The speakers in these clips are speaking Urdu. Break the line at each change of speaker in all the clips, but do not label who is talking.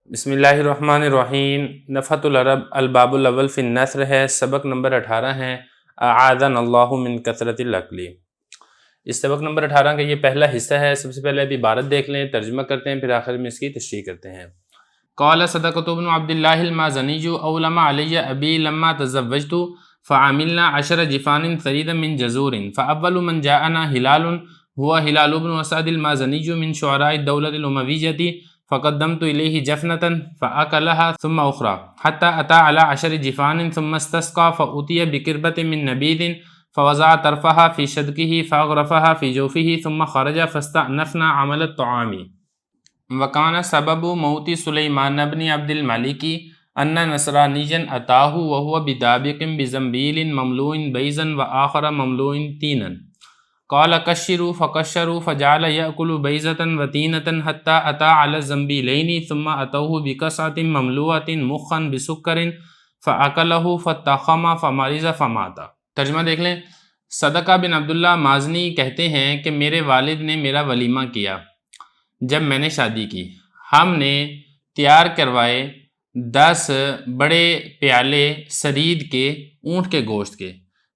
بسم اللہ الرحمن الرحیم۔ نفحۃ العرب الباب الاول فی النثر ہے، سبق نمبر 18 ہے، اعاذنا اللہ من کثرت العقل۔ اس سبق نمبر 18 کا یہ پہلا حصہ ہے۔ سب سے پہلے اب عبارت دیکھ لیں، ترجمہ کرتے ہیں، پھر آخر میں اس کی تشریح کرتے ہیں۔ قال صدقۃ بن عبد اللہ المازنی اولم علی ابی لما تزوجت فعملنا 10 جفان ثریدا من جزور فاول من جاءنا ہلال هو ہلال بن اسد المازنی من شعراء الدولة الامویۃ فقدمت إليه جفنة فأكلها ثم أخرى حتى أتى على 10 جفان ثم استسقى فأتي بكربة من نبيذ فوضع طرفها في شدقه فأغرفها في جوفه ثم خرج فاستأنفنا عمل الطعام. وكان سبب موت سليمان بن عبد الملك أن نصرانيا أتاه وهو بدابق بزنبيل مملوء بيزا وآخر مملوء تينا. قال كشروا فكشروا فجعل يأكل بيزة وتينة حتى أتى على الزنبيلين ثم أتوه بكسعة مملوءة مخا بسكر فأكله فاتخم فمرض فمات۔ ترجمہ دیکھ لیں۔ صدقہ بن عبداللہ مازنی کہتے ہیں کہ میرے والد نے میرا ولیمہ کیا جب میں نے شادی کی۔ ہم نے تیار کروائے 10 بڑے پیالے سرید کے، اونٹ کے گوشت کے۔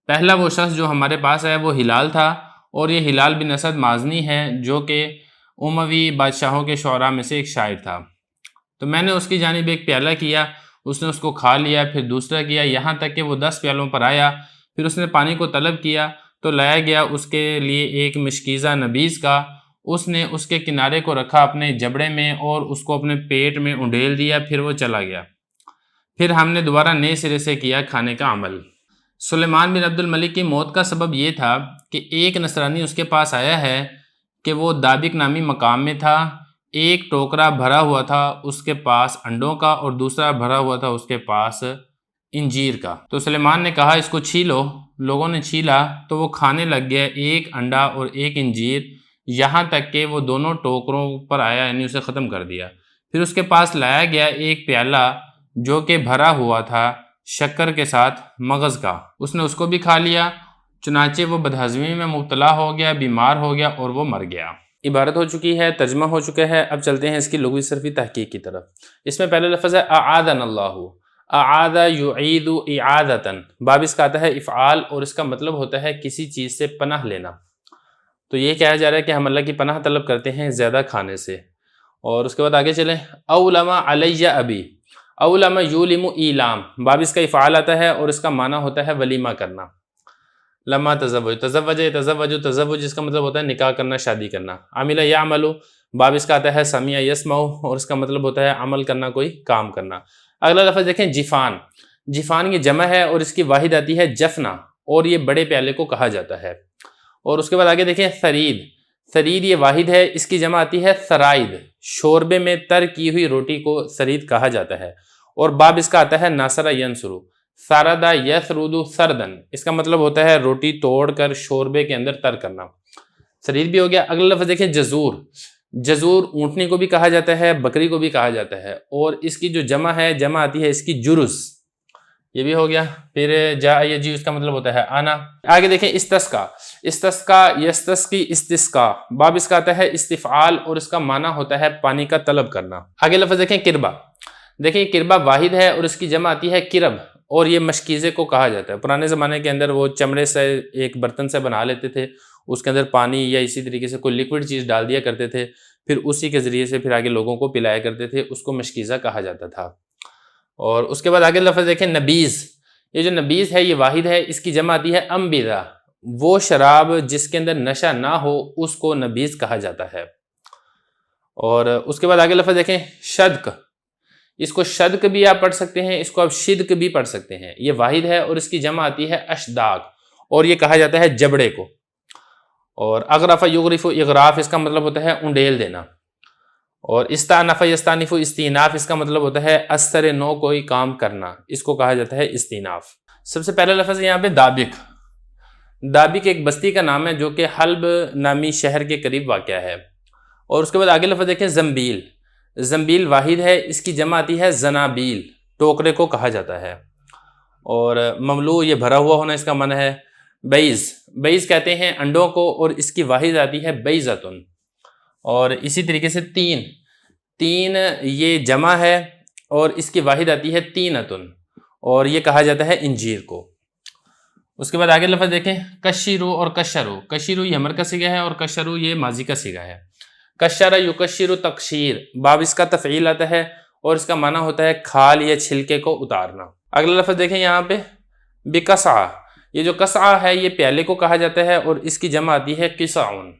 پہلا وہ شخص جو ہمارے پاس ہے وہ ہلال تھا، اور یہ ہلال بن اسد مازنی ہے جو کہ اموی بادشاہوں کے شعراء میں سے ایک شاعر تھا۔ تو میں نے اس کی جانب ایک پیالہ کیا، اس نے اس کو کھا لیا، پھر دوسرا کیا، یہاں تک کہ وہ 10 پیالوں پر آیا۔ پھر اس نے پانی کو طلب کیا تو لایا گیا اس کے لیے ایک مشکیزہ نبیذ کا۔ اس نے اس کے کنارے کو رکھا اپنے جبڑے میں اور اس کو اپنے پیٹ میں انڈیل دیا، پھر وہ چلا گیا۔ پھر ہم نے دوبارہ نئے سرے سے کیا کھانے کا عمل۔ سلیمان بن عبد الملک کی موت کا سبب یہ تھا کہ ایک نصرانی اس کے پاس آیا ہے کہ وہ دابق نامی مقام میں تھا، ایک ٹوکرا بھرا ہوا تھا اس کے پاس انڈوں کا اور دوسرا بھرا ہوا تھا اس کے پاس انجیر کا۔ تو سلیمان نے کہا اس کو چھیلو۔ لوگوں نے چھیلا تو وہ کھانے لگ گیا، ایک انڈا اور ایک انجیر، یہاں تک کہ وہ دونوں ٹوکروں پر آیا، یعنی اسے ختم کر دیا۔ پھر اس کے پاس لایا گیا ایک پیالہ جو کہ بھرا ہوا تھا شکر کے ساتھ مغز کا، اس نے اس کو بھی کھا لیا، چنانچہ وہ بدہضمی میں مبتلا ہو گیا، بیمار ہو گیا اور وہ مر گیا۔ عبارت ہو چکی ہے، ترجمہ ہو چکا ہے، اب چلتے ہیں اس کی لغوی صرفی تحقیق کی طرف۔ اس میں پہلا لفظ ہے اعاذنا اللہ۔ اعاذ یعید اعادۃ، باب اس کا آتا ہے افعال اور اس کا مطلب ہوتا ہے کسی چیز سے پناہ لینا۔ تو یہ کہا جا رہا ہے کہ ہم اللہ کی پناہ طلب کرتے ہیں زیادہ کھانے سے۔ اور اس کے بعد آگے چلیں۔ اولم علی ابی، اولم یولم ایلام، باب اس کا افعال آتا ہے اور اس کا معنی ہوتا ہے ولیمہ کرنا۔ لما تزوج، تزوج اس کا مطلب ہوتا ہے نکاح کرنا، شادی کرنا۔ عمل یعمل، باب اس کا آتا ہے سمع یسمع اور اس کا مطلب ہوتا ہے عمل کرنا، کوئی کام کرنا۔ اگلا لفظ دیکھیں جفان، جفان کی جمع ہے اور اس کی واحد آتی ہے جفنا، اور یہ بڑے پیالے کو کہا جاتا ہے۔ اور اس کے بعد آگے دیکھیں ثرید، ثرید یہ واحد ہے، اس کی جمع آتی ہے ثرائد، شوربے میں تر کی ہوئی روٹی کو ثرید کہا جاتا ہے۔ اور باب اس کا آتا ہے ناصر ینصر، ساردا یسرد سردن، اس کا مطلب ہوتا ہے روٹی توڑ کر شوربے کے اندر تر کرنا۔ ثرید بھی ہو گیا۔ اگلا لفظ دیکھیں جزور، جزور اونٹنی کو بھی کہا جاتا ہے، بکری کو بھی کہا جاتا ہے، اور اس کی جو جمع ہے، جمع آتی ہے اس کی جرز، یہ بھی ہو گیا۔ پھر جا یجی، اس کا مطلب ہوتا ہے آنا۔ آگے دیکھیں استسقا، استسقا یستسقی استسقا، باب اس کا آتا ہے استفعال اور اس کا معنی ہوتا ہے پانی کا طلب کرنا۔ آگے لفظ دیکھیں کربا، دیکھیں کربا واحد ہے اور اس کی جمع آتی ہے کرب، اور یہ مشکیزے کو کہا جاتا ہے۔ پرانے زمانے کے اندر وہ چمڑے سے ایک برتن سے بنا لیتے تھے، اس کے اندر پانی یا اسی طریقے سے کوئی لیکوڈ چیز ڈال دیا کرتے تھے، پھر اسی کے ذریعے سے پھر آگے لوگوں کو پلایا کرتے تھے، اس کو مشکیزہ کہا جاتا تھا۔ اور اس کے بعد آگے لفظ دیکھیں نبیذ، یہ جو نبیذ ہے یہ واحد ہے، اس کی جمع آتی ہے انبیذا، وہ شراب جس کے اندر نشہ نہ ہو اس کو نبیذ کہا جاتا ہے۔ اور اس کے بعد آگے لفظ دیکھیں شدق، اس کو شدق بھی آپ پڑھ سکتے ہیں، اس کو آپ شدق بھی پڑھ سکتے ہیں، یہ واحد ہے اور اس کی جمع آتی ہے اشداق، اور یہ کہا جاتا ہے جبڑے کو۔ اور اغرف یغرف اغراف، اس کا مطلب ہوتا ہے انڈیل دینا۔ اور استانف یستانف استیناف، اس کا مطلب ہوتا ہے اثر نو کوئی کام کرنا، اس کو کہا جاتا ہے استیناف۔ سب سے پہلا لفظ یہاں پہ دابق، دابق ایک بستی کا نام ہے جو کہ حلب نامی شہر کے قریب واقع ہے۔ اور اس کے بعد آگے لفظ دیکھیں زنبیل، زنبیل واحد ہے، اس کی جمع آتی ہے زنابیل، ٹوکرے کو کہا جاتا ہے۔ اور مملو یہ بھرا ہوا ہونا اس کا معنی ہے۔ بیض، بیض کہتے ہیں انڈوں کو، اور اس کی واحد آتی ہے بیضتن۔ اور اسی طریقے سے تین، تین یہ جمع ہے اور اس کی واحد آتی ہے تینتن، اور یہ کہا جاتا ہے انجیر کو۔ اس کے بعد آگے لفظ دیکھیں، کشرو اور کشرو۔ کشرو یہ امر کا صیغہ ہے اور کشرو یہ ماضی کا صیغہ ہے۔ کشر یکشر تقشیر، باب اس کا تفعیل آتا ہے اور اس کا معنی ہوتا ہے کھال یا چھلکے کو اتارنا۔ اگلا لفظ دیکھیں یہاں پہ، بکسعہ، یہ جو کسعہ ہے یہ پیالے کو کہا جاتا ہے اور اس کی جمع آتی ہے قصعون۔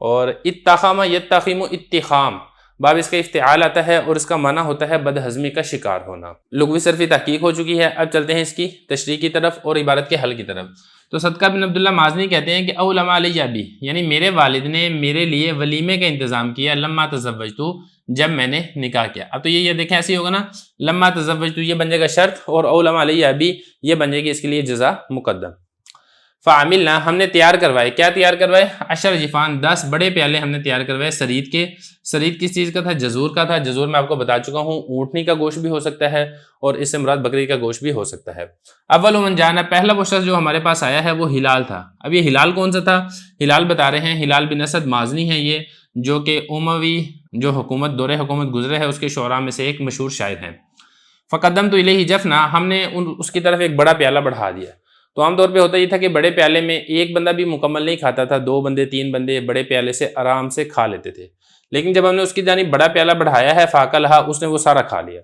اور اتخام یتخم اتخام، باب اس کا افتعال آتا ہے اور اس کا معنی ہوتا ہے بدہضمی کا شکار ہونا۔ لغوی صرفی تحقیق ہو چکی ہے، اب چلتے ہیں اس کی تشریح کی طرف اور عبارت کے حل کی طرف۔ تو صدقہ بن عبداللہ مازنی کہتے ہیں کہ اولما علی ابی، یعنی میرے والد نے میرے لیے ولیمے کا انتظام کیا، لما تزوجتو، جب میں نے نکاح کیا۔ اب تو یہ دیکھیں ایسے ہی ہوگا نا، لما تزوجتو یہ بن جائے گا شرط اور اولما علی ابی یہ بن جائے گی اس کے لیے جزا مقدم۔ فعملنا، ہم نے تیار کروائے، کیا تیار کروائے؟ 10 جفان، 10 بڑے پیالے ہم نے تیار کروائے سرید کے۔ سرید کس چیز کا تھا؟ جزور کا تھا۔ جزور میں آپ کو بتا چکا ہوں اونٹنی کا گوشت بھی ہو سکتا ہے اور اس سے مراد بکری کا گوشت بھی ہو سکتا ہے۔ اول من جانا، پہلا وہ شخص جو ہمارے پاس آیا ہے وہ ہلال تھا۔ اب یہ ہلال کون سا تھا؟ ہلال بتا رہے ہیں ہلال بن اسد مازنی ہے یہ، جو کہ اموی جو حکومت دور حکومت گزرے ہے اس کے شعراء میں سے ایک مشہور شاعر ہیں۔ فقدمت الیہ جفنا، ہم نے اس کی طرف ایک بڑا پیالہ بڑھا دیا۔ تو عام طور پہ ہوتا یہ تھا کہ بڑے پیالے میں ایک بندہ بھی مکمل نہیں کھاتا تھا، 2 بندے 3 بندے بڑے پیالے سے آرام سے کھا لیتے تھے، لیکن جب ہم نے اس کی جانب بڑا پیالہ بڑھایا ہے فاکلھا، اس نے وہ سارا کھا لیا۔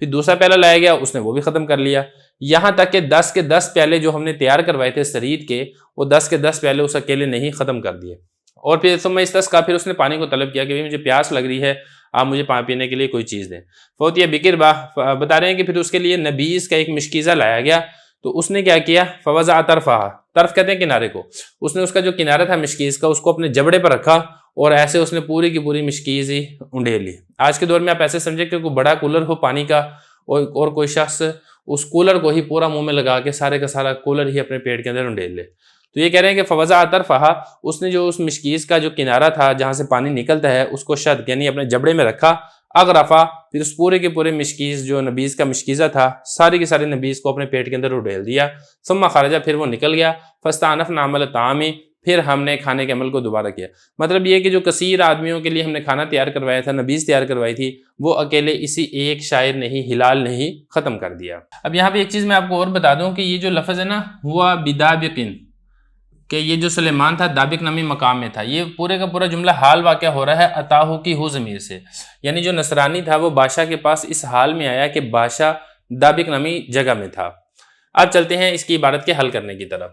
پھر دوسرا پیالہ لایا گیا، اس نے وہ بھی ختم کر لیا، یہاں تک کہ 10 کے 10 پیالے جو ہم نے تیار کروائے تھے سرید کے، وہ 10 کے 10 پیالے اس اکیلے نہیں ختم کر دیے۔ اور پھر ثم استسقا، پھر اس نے پانی کو طلب کیا کہ مجھے پیاس لگ رہی ہے، آپ مجھے پانی پینے کے لیے کوئی چیز دیں۔ فوتیہ بکربا، بتا رہے ہیں کہ پھر اس کے لیے نبیذ کا ایک مشکیزہ لایا گیا، تو اس نے کیا کیا؟ فوضع طرفہ، طرف کہتے ہیں کنارے کو، اس نے اس کا جو کنارہ تھا مشکیز کا اس کو اپنے جبڑے پر رکھا اور ایسے اس نے پوری کی پوری مشکیز ہی انڈیل لی۔ آج کے دور میں آپ ایسے سمجھے کہ کوئی بڑا کولر ہو پانی کا اور کوئی شخص اس کولر کو ہی پورا منہ میں لگا کے سارے کا سارا کولر ہی اپنے پیٹ کے اندر انڈیل لے۔ تو یہ کہہ رہے ہیں کہ فوضع طرفہ، اس نے جو اس مشکیز کا جو کنارہ تھا جہاں سے پانی نکلتا ہے اس کو شد یعنی اپنے جبڑے میں رکھا، اغرفا، پھر اس پورے کے پورے مشکیز جو نبیذ کا مشکیزہ تھا ساری کی ساری نبیذ کو اپنے پیٹ کے اندر اڈیل دیا۔ ثم خرجہ، پھر وہ نکل گیا۔ فاستأنفنا عمل الطعام، پھر ہم نے کھانے کے عمل کو دوبارہ کیا۔ مطلب یہ کہ جو کثیر آدمیوں کے لیے ہم نے کھانا تیار کروایا تھا، نبیذ تیار کروائی تھی، وہ اکیلے اسی ایک شاعر نے ہی، ہلال نے ہی ختم کر دیا۔ اب یہاں پہ ایک چیز میں آپ کو اور بتا دوں کہ یہ جو لفظ ہے نا، ہوا بدابقن، کہ یہ جو سلیمان تھا دابق نامی مقام میں تھا، یہ پورے کا پورا جملہ حال واقع ہو رہا ہے اتاہو کی ہو ضمیر سے، یعنی جو نصرانی تھا وہ بادشاہ کے پاس اس حال میں آیا کہ بادشاہ دابق نامی جگہ میں تھا۔ اب چلتے ہیں اس کی عبارت کے حل کرنے کی طرف۔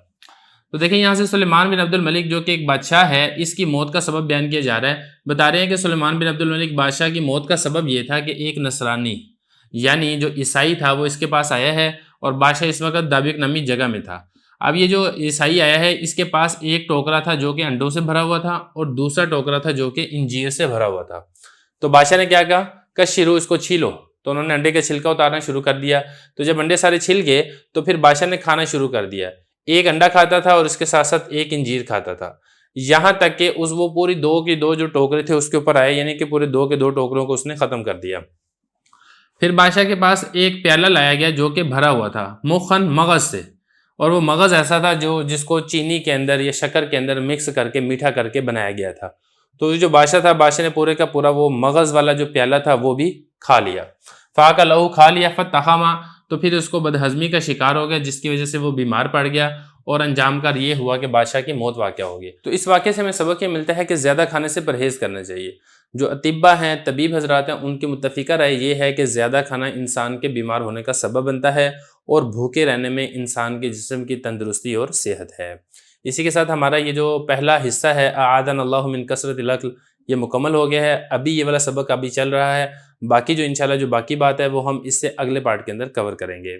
تو دیکھیں یہاں سے سلیمان بن عبد الملک جو کہ ایک بادشاہ ہے، اس کی موت کا سبب بیان کیا جا رہا ہے۔ بتا رہے ہیں کہ سلیمان بن عبد الملک بادشاہ کی موت کا سبب یہ تھا کہ ایک نصرانی یعنی جو عیسائی تھا وہ اس کے پاس آیا ہے اور بادشاہ اس وقت دابق نامی جگہ میں تھا۔ اب یہ جو عیسائی آیا ہے اس کے پاس ایک ٹوکرا تھا جو کہ انڈوں سے بھرا ہوا تھا اور دوسرا ٹوکرا تھا جو کہ انجیر سے بھرا ہوا تھا۔ تو بادشاہ نے کیا کہا؟ کشرو، اس کو چھیلو۔ تو انہوں نے انڈے کا چھلکا اتارنا شروع کر دیا۔ تو جب انڈے سارے چھل گئے تو پھر بادشاہ نے کھانا شروع کر دیا۔ ایک انڈا کھاتا تھا اور اس کے ساتھ ساتھ ایک انجیر کھاتا تھا، یہاں تک کہ وہ پوری 2 کی 2 جو ٹوکرے تھے اس کے اوپر آئے، یعنی کہ پورے 2 کے 2 ٹوکروں کو اس نے ختم کر دیا۔ پھر بادشاہ کے پاس ایک پیالہ لایا گیا جو کہ بھرا ہوا تھا مخن، مغز سے، اور وہ مغز ایسا تھا جس کو چینی کے اندر یا شکر کے اندر مکس کر کے میٹھا کر کے بنایا گیا تھا۔ تو جو بادشاہ تھا، بادشاہ نے پورے کا پورا وہ مغز والا جو پیالہ تھا وہ بھی کھا لیا۔ فاقہ لہو، کھا لیا، فتحما، تو پھر اس کو بدہضمی کا شکار ہو گیا جس کی وجہ سے وہ بیمار پڑ گیا اور انجام کار یہ ہوا کہ بادشاہ کی موت واقع ہو گئی۔ تو اس واقعے سے ہمیں سبق یہ ملتا ہے کہ زیادہ کھانے سے پرہیز کرنا چاہیے۔ جو اطباء ہیں، طبیب حضرات ہیں، ان کی متفقہ رائے یہ ہے کہ زیادہ کھانا انسان کے بیمار ہونے کا سبب بنتا ہے اور بھوکے رہنے میں انسان کے جسم کی تندرستی اور صحت ہے۔ اسی کے ساتھ ہمارا یہ جو پہلا حصہ ہے اعاذنا اللہ من کثرت الاکل، یہ مکمل ہو گیا ہے۔ ابھی یہ والا سبق ابھی چل رہا ہے، باقی جو انشاءاللہ جو باقی بات ہے وہ ہم اس سے اگلے پارٹ کے اندر کور کریں گے۔